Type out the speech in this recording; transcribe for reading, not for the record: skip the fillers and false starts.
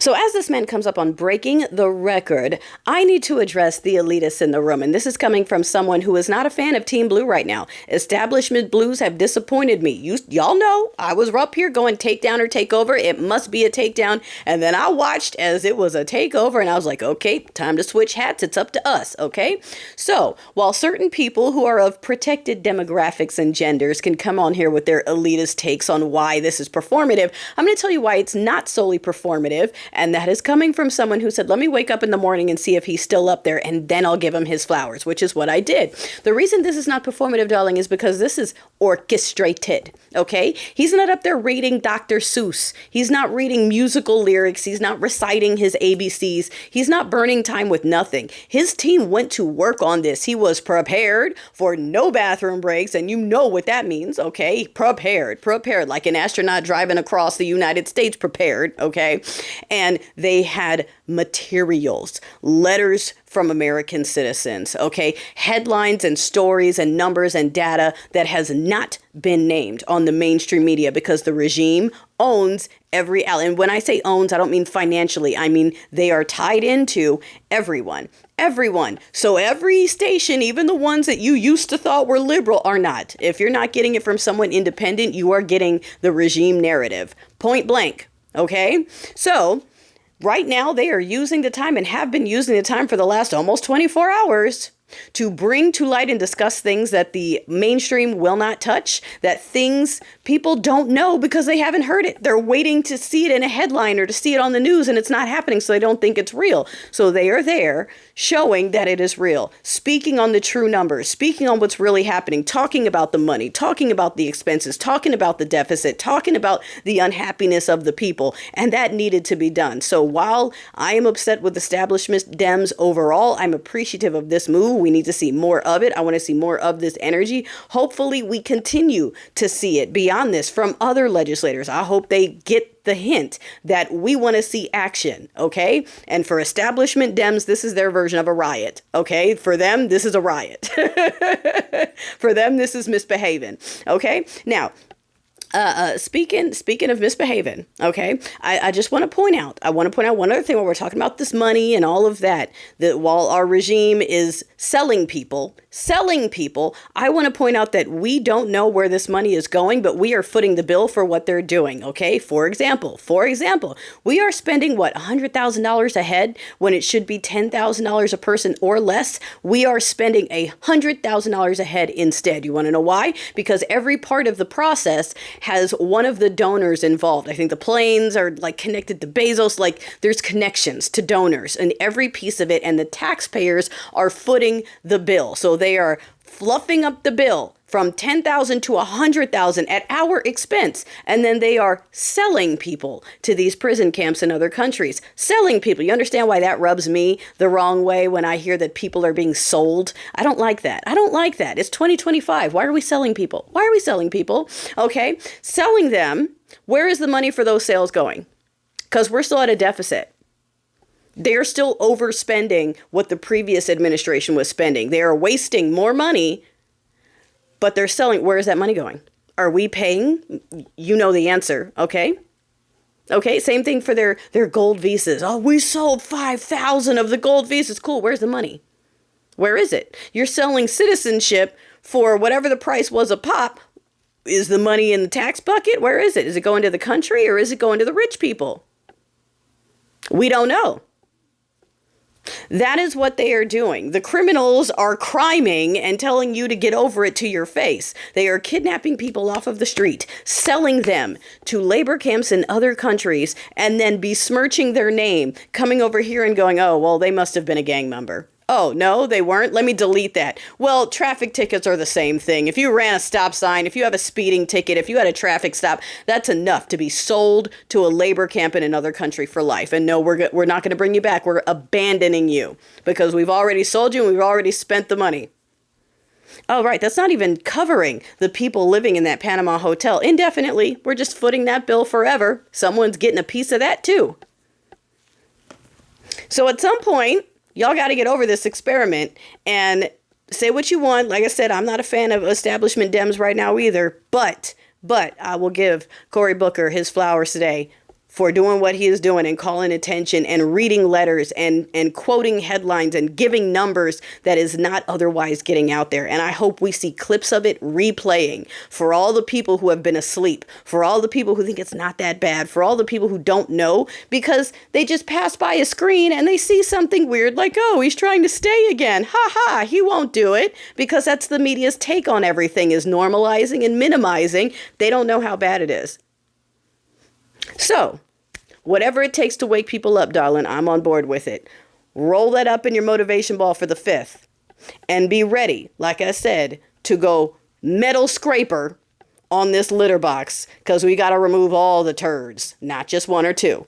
So as this man comes up on breaking the record, I need to address the elitists in the room. And this is coming from someone who is not a fan of Team Blue right now. Establishment Blues have disappointed me. Y'all know I was up here going takedown or takeover. It must be a takedown. And then I watched as it was a takeover and I was like, okay, time to switch hats. It's up to us. Okay. So while certain people who are of protected demographics and genders can come on here with their elitist takes on why this is performative, I'm going to tell you why it's not solely performative. And that is coming from someone who said, let me wake up in the morning and see if he's still up there, and then I'll give him his flowers, which is what I did. The reason this is not performative, darling, is because this is orchestrated, okay? He's not up there reading Dr. Seuss. He's not reading musical lyrics. He's not reciting his ABCs. He's not burning time with nothing. His team went to work on this. He was prepared for no bathroom breaks, and you know what that means, okay? Prepared, like an astronaut driving across the United States, prepared, okay? And they had materials, letters from American citizens, okay? Headlines and stories and numbers and data that has not been named on the mainstream media because the regime owns every outlet. And when I say owns, I don't mean financially. I mean, they are tied into everyone. So every station, even the ones that you used to thought were liberal, are not. If you're not getting it from someone independent, you are getting the regime narrative. Point blank. Okay? So right now they are using the time and have been using the time for the last almost 24 hours to bring to light and discuss things that the mainstream will not touch, that things people don't know because they haven't heard it. They're waiting to see it in a headline or to see it on the news, and it's not happening, so they don't think it's real. So they are there showing that it is real, speaking on the true numbers, speaking on what's really happening, talking about the money, talking about the expenses, talking about the deficit, talking about the unhappiness of the people, and that needed to be done. So while I am upset with establishment Dems overall, I'm appreciative of this move. We need to see more of it. I want to see more of this energy. Hopefully we continue to see it beyond this from other legislators. I hope they get the hint that we want to see action, okay? And for establishment Dems, this is their version of a riot, okay? For them, this is a riot. For them, this is misbehaving, okay? Now, speaking of misbehaving, okay, I just want to point out, one other thing while we're talking about this money and all of that while our regime is selling people, I want to point out that we don't know where this money is going, but we are footing the bill for what they're doing, okay? For example, we are spending, $100,000 a head when it should be $10,000 a person or less. We are spending $100,000 a head instead. You want to know why? Because every part of the process has one of the donors involved. I think the planes are connected to Bezos, there's connections to donors in every piece of it, and the taxpayers are footing the bill. So they are fluffing up the bill from $10,000 to $100,000 at our expense. And then they are selling people to these prison camps in other countries. Selling people. You understand why that rubs me the wrong way when I hear that people are being sold? I don't like that. It's 2025. Why are we selling people? Okay. Selling them. Where is the money for those sales going? Because we're still at a deficit. They're still overspending what the previous administration was spending. They are wasting more money, but they're selling. Where is that money going? Are we paying? You know the answer, okay? Okay, same thing for their gold visas. Oh, we sold 5,000 of the gold visas. Cool, where's the money? Where is it? You're selling citizenship for whatever the price was a pop. Is the money in the tax bucket? Where is it? Is it going to the country or is it going to the rich people? We don't know. That is what they are doing. The criminals are criming and telling you to get over it to your face. They are kidnapping people off of the street, selling them to labor camps in other countries, and then besmirching their name, coming over here and going, oh, well, they must have been a gang member. Oh, no, they weren't? Let me delete that. Well, traffic tickets are the same thing. If you ran a stop sign, if you have a speeding ticket, if you had a traffic stop, that's enough to be sold to a labor camp in another country for life. And no, we're not going to bring you back. We're abandoning you because we've already sold you and we've already spent the money. Oh, right. That's not even covering the people living in that Panama hotel indefinitely. We're just footing that bill forever. Someone's getting a piece of that, too. So at some point, y'all got to get over this experiment and say what you want. Like I said, I'm not a fan of establishment Dems right now either, but I will give Cory Booker his flowers today for doing what he is doing and calling attention and reading letters and quoting headlines and giving numbers that is not otherwise getting out there. And I hope we see clips of it replaying for all the people who have been asleep, for all the people who think it's not that bad, for all the people who don't know because they just pass by a screen and they see something weird like, oh, he's trying to stay again. Ha ha, he won't do it, because that's the media's take on everything, is normalizing and minimizing. They don't know how bad it is. So, whatever it takes to wake people up, darling, I'm on board with it. Roll that up in your motivation ball for the 5th. And be ready, like I said, to go metal scraper on this litter box, because we got to remove all the turds, not just 1 or 2.